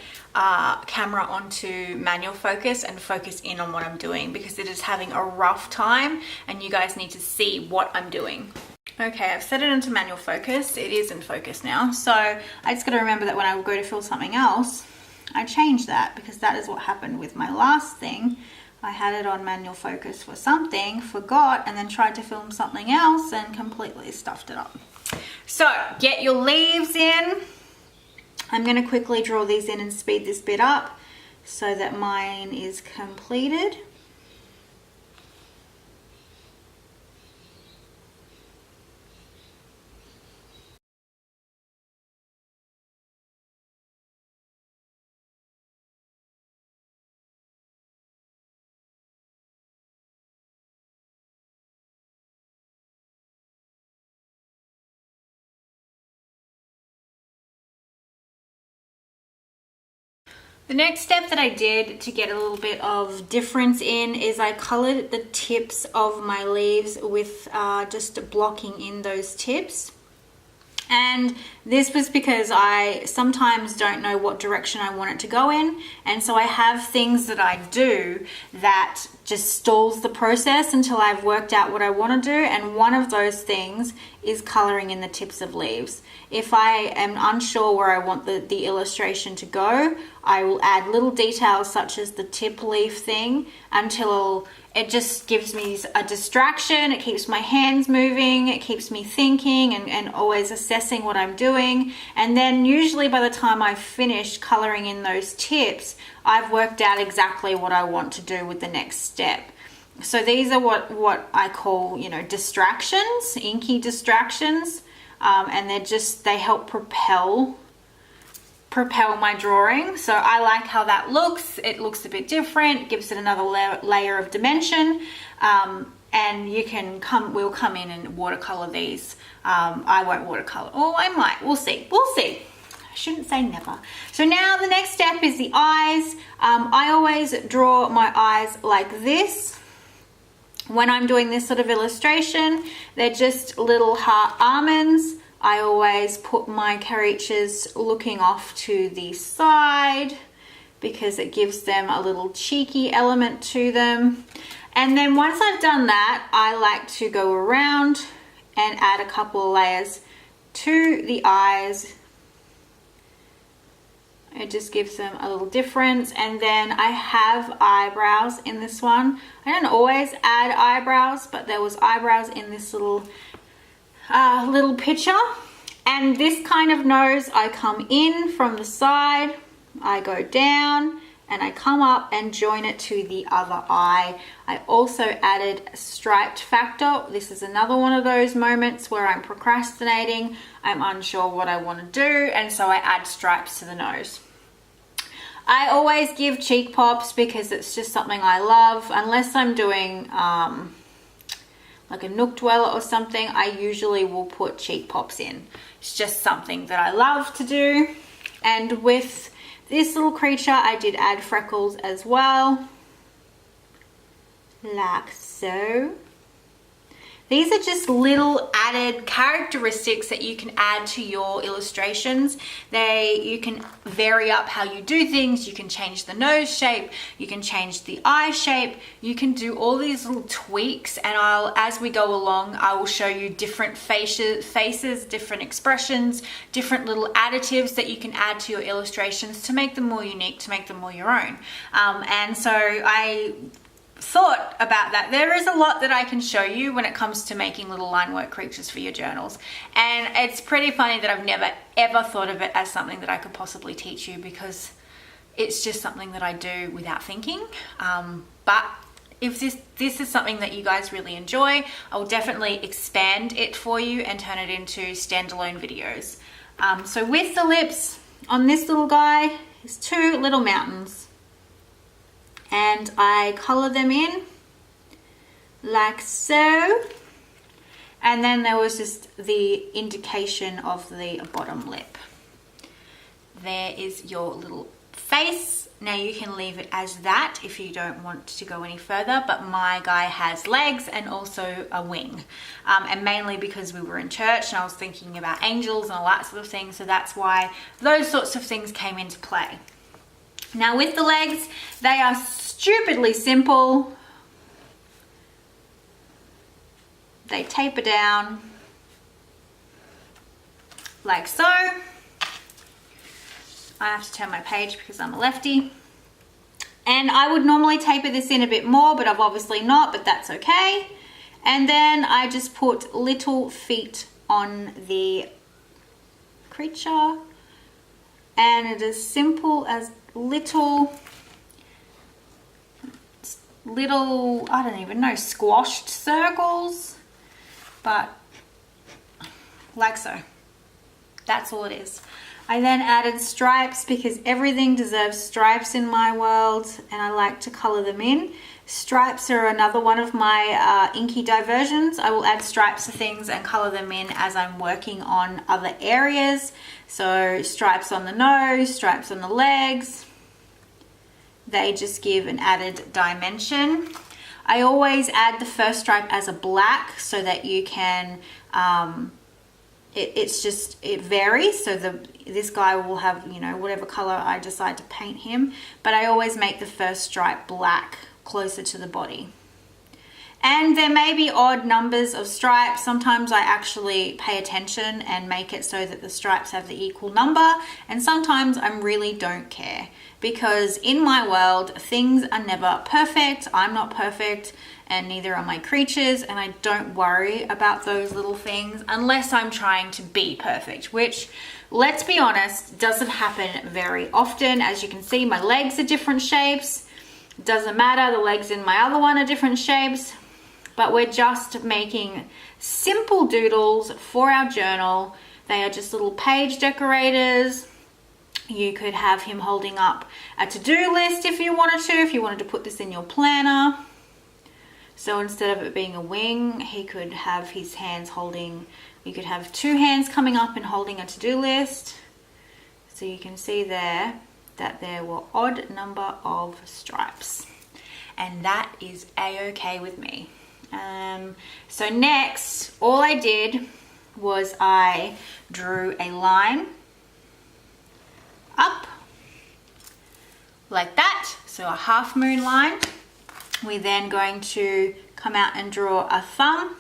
camera onto manual focus and focus in on what I'm doing because it is having a rough time and you guys need to see what I'm doing. Okay, I've set it into manual focus. It is in focus now. So I just got to remember that when I go to fill something else, I change that because that is what happened with my last thing. I had it on manual focus for something, forgot, and then tried to film something else and completely stuffed it up. So get your leaves in. I'm going to quickly draw these in and speed this bit up so that mine is completed. The next step that I did to get a little bit of difference in is I colored the tips of my leaves with just blocking in those tips. And this was because I sometimes don't know what direction I want it to go in. And so I have things that I do that just stalls the process until I've worked out what I want to do. And one of those things is coloring in the tips of leaves. If I am unsure where I want the illustration to go, I will add little details such as the tip leaf thing until it just gives me a distraction. It keeps my hands moving, it keeps me thinking and always assessing what I'm doing. And then usually by the time I've finished coloring in those tips, I've worked out exactly what I want to do with the next step. So these are what I call, you know, distractions, inky distractions. And they help propel my drawing. So I like how that looks. It looks a bit different, gives it another layer of dimension. And we'll come in and watercolor these. I won't watercolor. Oh, I might. We'll see. I shouldn't say never. So now the next step is the eyes. I always draw my eyes like this. When I'm doing this sort of illustration, they're just little heart almonds. I always put my creatures looking off to the side because it gives them a little cheeky element to them. And then once I've done that, I like to go around and add a couple of layers to the eyes. It just gives them a little difference. And then I have eyebrows in this one. I don't always add eyebrows, but there was eyebrows in this little picture. And this kind of nose, I come in from the side, I go down, and I come up and join it to the other eye. I also added a striped factor. This is another one of those moments where I'm procrastinating. I'm unsure what I want to do, and so I add stripes to the nose. I always give cheek pops because it's just something I love. Unless I'm doing like a nook dweller or something, I usually will put cheek pops in. It's just something that I love to do. And with this little creature, I did add freckles as well, like so. These are just little added characteristics that you can add to your illustrations. You can vary up how you do things. You can change the nose shape. You can change the eye shape. You can do all these little tweaks, and as we go along, I will show you different faces, different expressions, different little additives that you can add to your illustrations to make them more unique, to make them more your own. And so I thought about that. There is a lot that I can show you when it comes to making little line work creatures for your journals, and it's pretty funny that I've never ever thought of it as something that I could possibly teach you, because it's just something that I do without thinking. But if this is something that you guys really enjoy, I will definitely expand it for you and turn it into standalone videos. So with the lips on this little guy, there's two little mountains, and I color them in like so, and then there was just the indication of the bottom lip. There is your little face. Now you can leave it as that if you don't want to go any further, but my guy has legs and also a wing, and mainly because we were in church and I was thinking about angels and all that sort of thing, so that's why those sorts of things came into play. Now with the legs, they are stupidly simple. They taper down like so. I have to turn my page because I'm a lefty. And I would normally taper this in a bit more, but I've obviously not, but that's okay. And then I just put little feet on the creature, and it is simple as little, I don't even know, squashed circles, but like so. That's all it is. I then added stripes because everything deserves stripes in my world, and I like to color them in. Stripes are another one of my inky diversions. I will add stripes to things and color them in as I'm working on other areas. So stripes on the nose, stripes on the legs. They just give an added dimension. I always add the first stripe as a black so that you can, it varies. So this guy will have, you know, whatever color I decide to paint him, but I always make the first stripe black closer to the body. And there may be odd numbers of stripes. Sometimes I actually pay attention and make it so that the stripes have the equal number, and sometimes I really don't care, because in my world things are never perfect. I'm not perfect, and neither are my creatures, and I don't worry about those little things unless I'm trying to be perfect, which, let's be honest, doesn't happen very often. As you can see, my legs are different shapes. Doesn't matter, the legs in my other one are different shapes, but we're just making simple doodles for our journal. They are just little page decorators. You could have him holding up a to-do list if you wanted to put this in your planner. So instead of it being a wing, he could have his hands holding, you could have two hands coming up and holding a to-do list. So you can see there that there were odd number of stripes, and that is a-okay with me. So next, all I did was I drew a line up like that, so a half moon line. We're then going to come out and draw a thumb,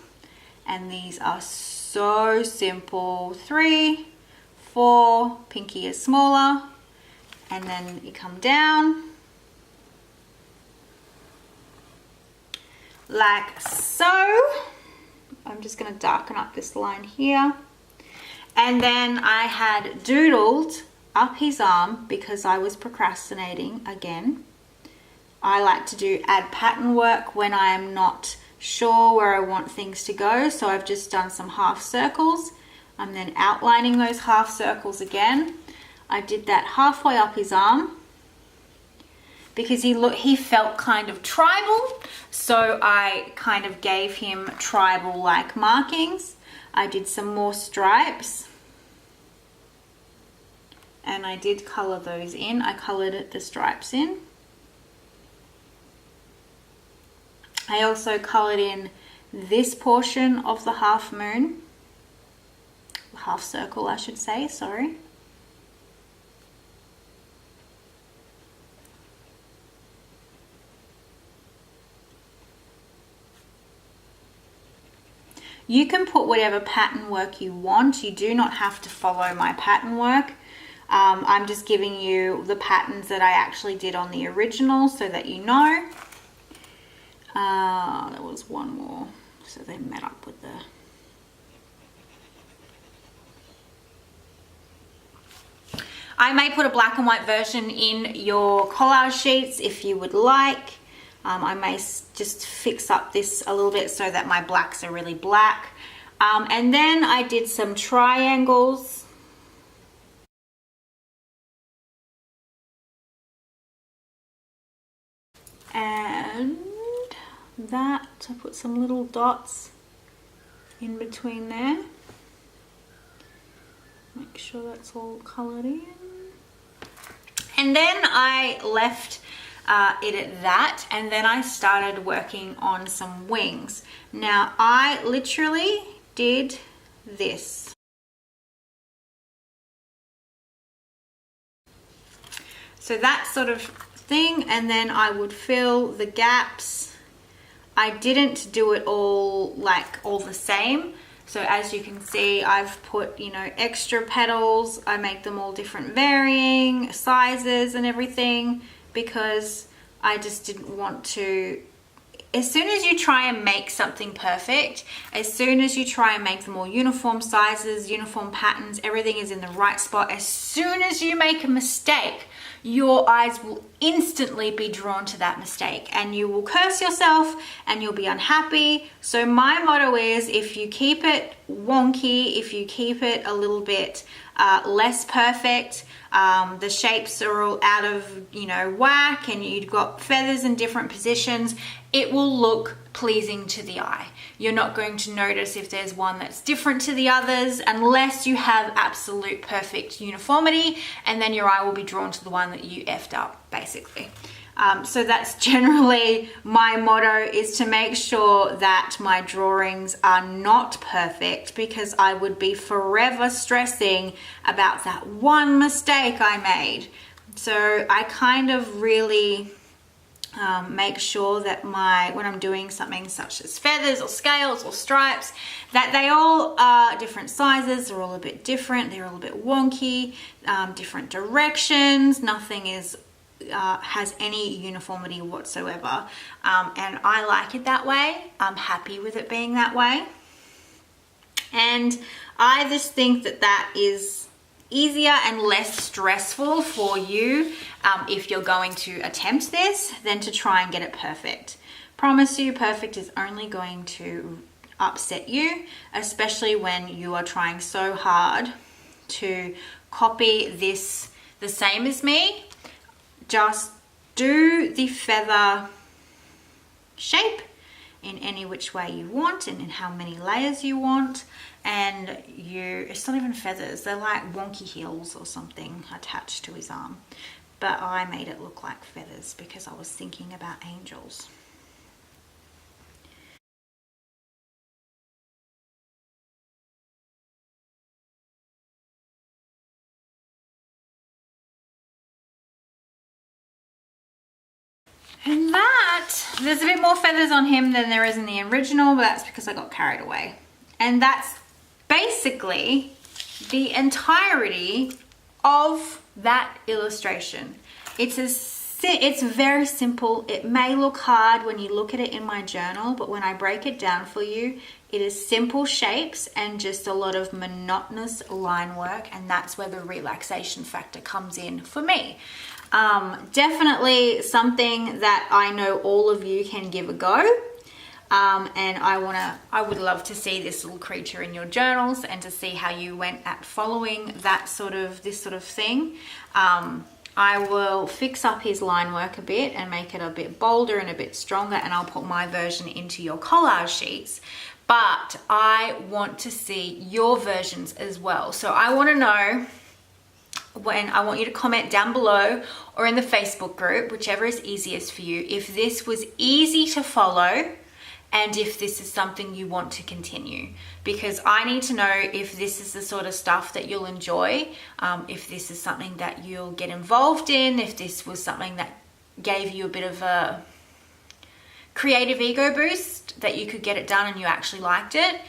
and these are so simple. 3, 4, pinky is smaller, and then you come down like so. I'm just going to darken up this line here, and then I had doodled up his arm because I was procrastinating again. I like to add pattern work when I am not sure where I want things to go, so I've just done some half circles. I'm then outlining those half circles again. I did that halfway up his arm, because he felt kind of tribal, so I kind of gave him tribal like markings. I did some more stripes and I did color those in. I colored the stripes in. I also colored in this portion of the half moon, half circle I should say, sorry. You can put whatever pattern work you want. You do not have to follow my pattern work. I'm just giving you the patterns that I actually did on the original so that you know. There was one more, so they met up with the... I may put a black and white version in your collage sheets if you would like. I may just fix up this a little bit so that my blacks are really black. And then I did some triangles. And that, I put some little dots in between there. Make sure that's all colored in. And then I left it at that, and then I started working on some wings. Now I literally did this. So that sort of thing, and then I would fill the gaps. I didn't do it all the same. So as you can see, I've put, you know, extra petals. I make them all different varying sizes and everything, because I just didn't want to... As soon as you try and make something perfect, as soon as you try and make them all uniform sizes, uniform patterns, everything is in the right spot, as soon as you make a mistake, your eyes will instantly be drawn to that mistake and you will curse yourself and you'll be unhappy. So my motto is, if you keep it wonky, if you keep it a little bit less perfect, the shapes are all out of, you know, whack, and you've got feathers in different positions, it will look pleasing to the eye. You're not going to notice if there's one that's different to the others unless you have absolute perfect uniformity, and then your eye will be drawn to the one that you effed up, basically. So that's generally my motto, is to make sure that my drawings are not perfect, because I would be forever stressing about that one mistake I made. So I kind of really make sure that when I'm doing something such as feathers or scales or stripes, that they all are different sizes, they're all a bit different, they're all a bit wonky, different directions, nothing is has any uniformity whatsoever, and I like it that way. I'm happy with it being that way, and I just think that that is easier and less stressful for you if you're going to attempt this than to try and get it perfect. Promise you, perfect is only going to upset you, especially when you are trying so hard to copy this the same as me. Just do the feather shape in any which way you want and in how many layers you want, and it's not even feathers, they're like wonky heels or something attached to his arm, but I made it look like feathers because I was thinking about angels. And that, there's a bit more feathers on him than there is in the original, but that's because I got carried away. And that's basically the entirety of that illustration. It's very simple. It may look hard when you look at it in my journal, but when I break it down for you, it is simple shapes and just a lot of monotonous line work, and that's where the relaxation factor comes in for me. Definitely something that I know all of you can give a go, and I would love to see this little creature in your journals and to see how you went at following this sort of thing. I will fix up his line work a bit and make it a bit bolder and a bit stronger, and I'll put my version into your collage sheets. But I want to see your versions as well. So I want to know, I want you to comment down below or in the Facebook group, whichever is easiest for you, if this was easy to follow and if this is something you want to continue. Because I need to know if this is the sort of stuff that you'll enjoy, if this is something that you'll get involved in, if this was something that gave you a bit of a creative ego boost, that you could get it done and you actually liked it.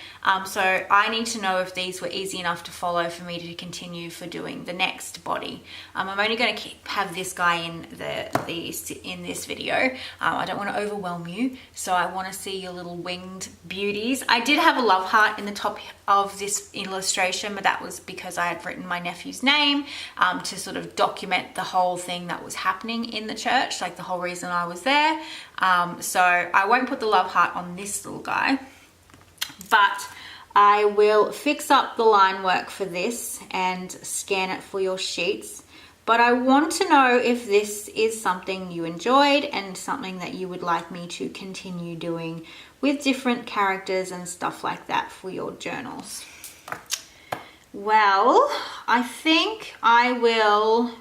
So I need to know if these were easy enough to follow for me to continue for doing the next body. I'm only going to have this guy in this video. I don't want to overwhelm you, so I want to see your little winged beauties. I did have a love heart in the top of this illustration, but that was because I had written my nephew's name to sort of document the whole thing that was happening in the church, like the whole reason I was there. So I won't put the love heart on this little guy, but I will fix up the line work for this and scan it for your sheets. But I want to know if this is something you enjoyed and something that you would like me to continue doing with different characters and stuff like that for your journals. Well, I think I will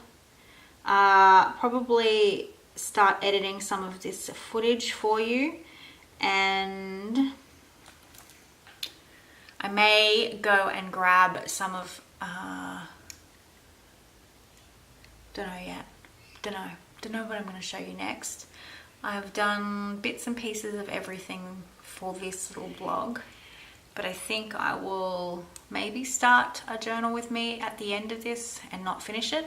probably start editing some of this footage for you, and I may go and grab some of don't know yet, don't know what I'm going to show you next. I've done bits and pieces of everything for this little blog, but I think I will maybe start a journal with me at the end of this and not finish it.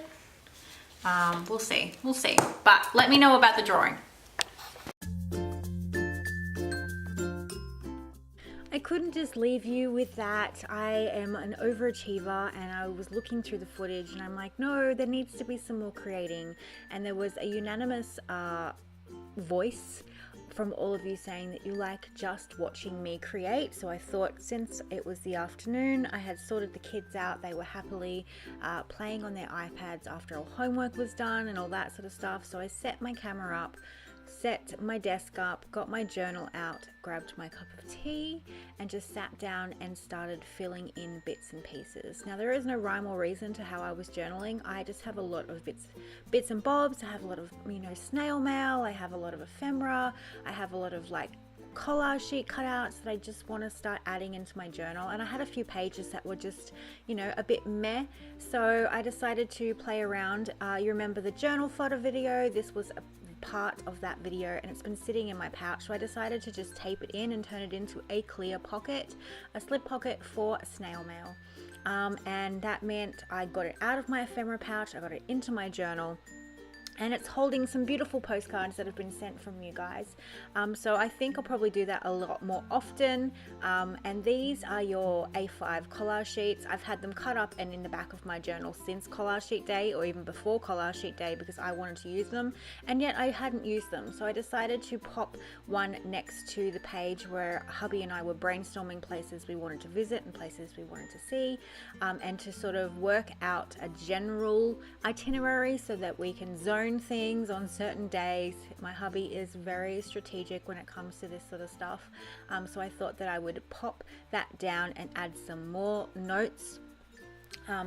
We'll see, but let me know about the drawing. I couldn't just leave you with that. I am an overachiever, and I was looking through the footage and I'm like, no, there needs to be some more creating. And there was a unanimous voice from all of you saying that you like just watching me create. So I thought, since it was the afternoon, I had sorted the kids out, they were happily playing on their iPads after all homework was done and all that sort of stuff. So I set my camera up, set my desk up, got my journal out, grabbed my cup of tea, and just sat down and started filling in bits and pieces. Now, there is no rhyme or reason to how I was journaling. I just have a lot of bits and bobs. I have a lot of, snail mail. I have a lot of ephemera. I have a lot of like collage sheet cutouts that I just want to start adding into my journal, and I had a few pages that were just a bit meh, so I decided to play around. You remember the journal photo video? This was a part of that video, and it's been sitting in my pouch, so I decided to just tape it in and turn it into a clear pocket, a slip pocket for snail mail, and that meant I got it out of my ephemera pouch, I got it into my journal, and it's holding some beautiful postcards that have been sent from you guys. So I think I'll probably do that a lot more often. And these are your A5 collage sheets. I've had them cut up and in the back of my journal since collage sheet day, or even before collage sheet day, because I wanted to use them, and yet I hadn't used them. So I decided to pop one next to the page where hubby and I were brainstorming places we wanted to visit and places we wanted to see, and to sort of work out a general itinerary so that we can zone things on certain days. My hubby is very strategic when it comes to this sort of stuff, so I thought that I would pop that down and add some more notes,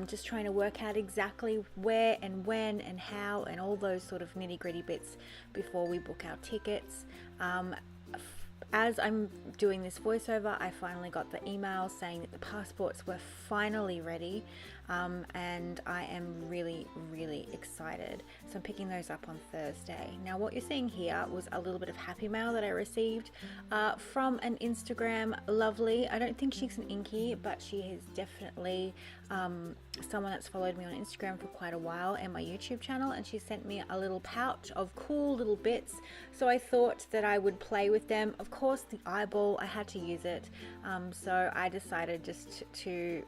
just trying to work out exactly where and when and how and all those sort of nitty-gritty bits before we book our tickets. As I'm doing this voiceover, I finally got the email saying that the passports were finally ready, and I am really, really excited. So I'm picking those up on Thursday. Now, what you're seeing here was a little bit of happy mail that I received from an Instagram lovely. I don't think she's an Inky, but she is definitely someone that's followed me on Instagram for quite a while and my YouTube channel, and she sent me a little pouch of cool little bits, so I thought that I would play with them. Of course, the eyeball, I had to use it, so I decided just to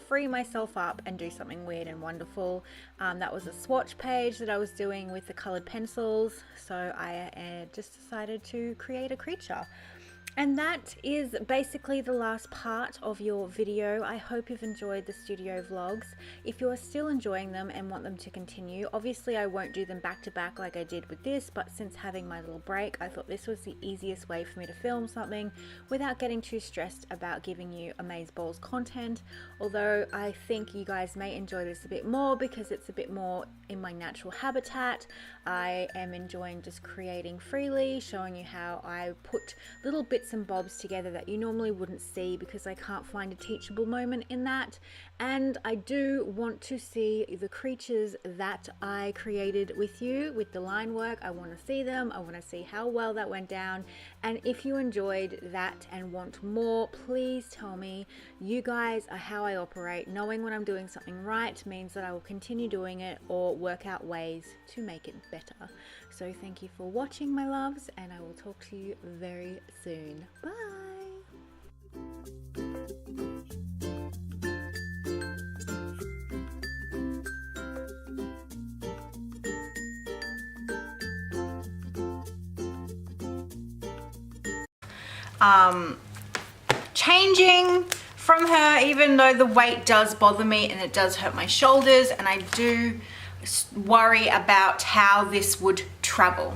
free myself up and do something weird and wonderful. That was a swatch page that I was doing with the colored pencils, so I just decided to create a creature. And that is basically the last part of your video. I hope you've enjoyed the studio vlogs. If you are still enjoying them and want them to continue, obviously I won't do them back to back like I did with this, but since having my little break, I thought this was the easiest way for me to film something without getting too stressed about giving you amazeballs content. Although I think you guys may enjoy this a bit more because it's a bit more in my natural habitat. I am enjoying just creating freely, showing you how I put little bits and bobs together that you normally wouldn't see because I can't find a teachable moment in that. And I do want to see the creatures that I created with you with the line work. I want to see them. I want to see how well that went down. And if you enjoyed that and want more, please tell me. You guys are how I operate. Knowing when I'm doing something right means that I will continue doing it or work out ways to make it better. So thank you for watching, my loves, and I will talk to you very soon. Bye. Changing from her, even though the weight does bother me and it does hurt my shoulders, and I do worry about how this would travel.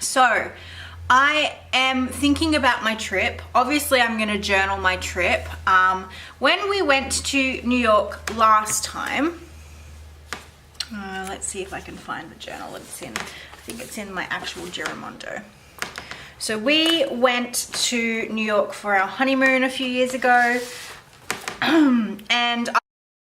So I am thinking about my trip. Obviously I'm going to journal my trip. When we went to New York last time, let's see if I can find the journal it's in. I think it's in my actual Giramondo. So we went to New York for our honeymoon a few years ago. And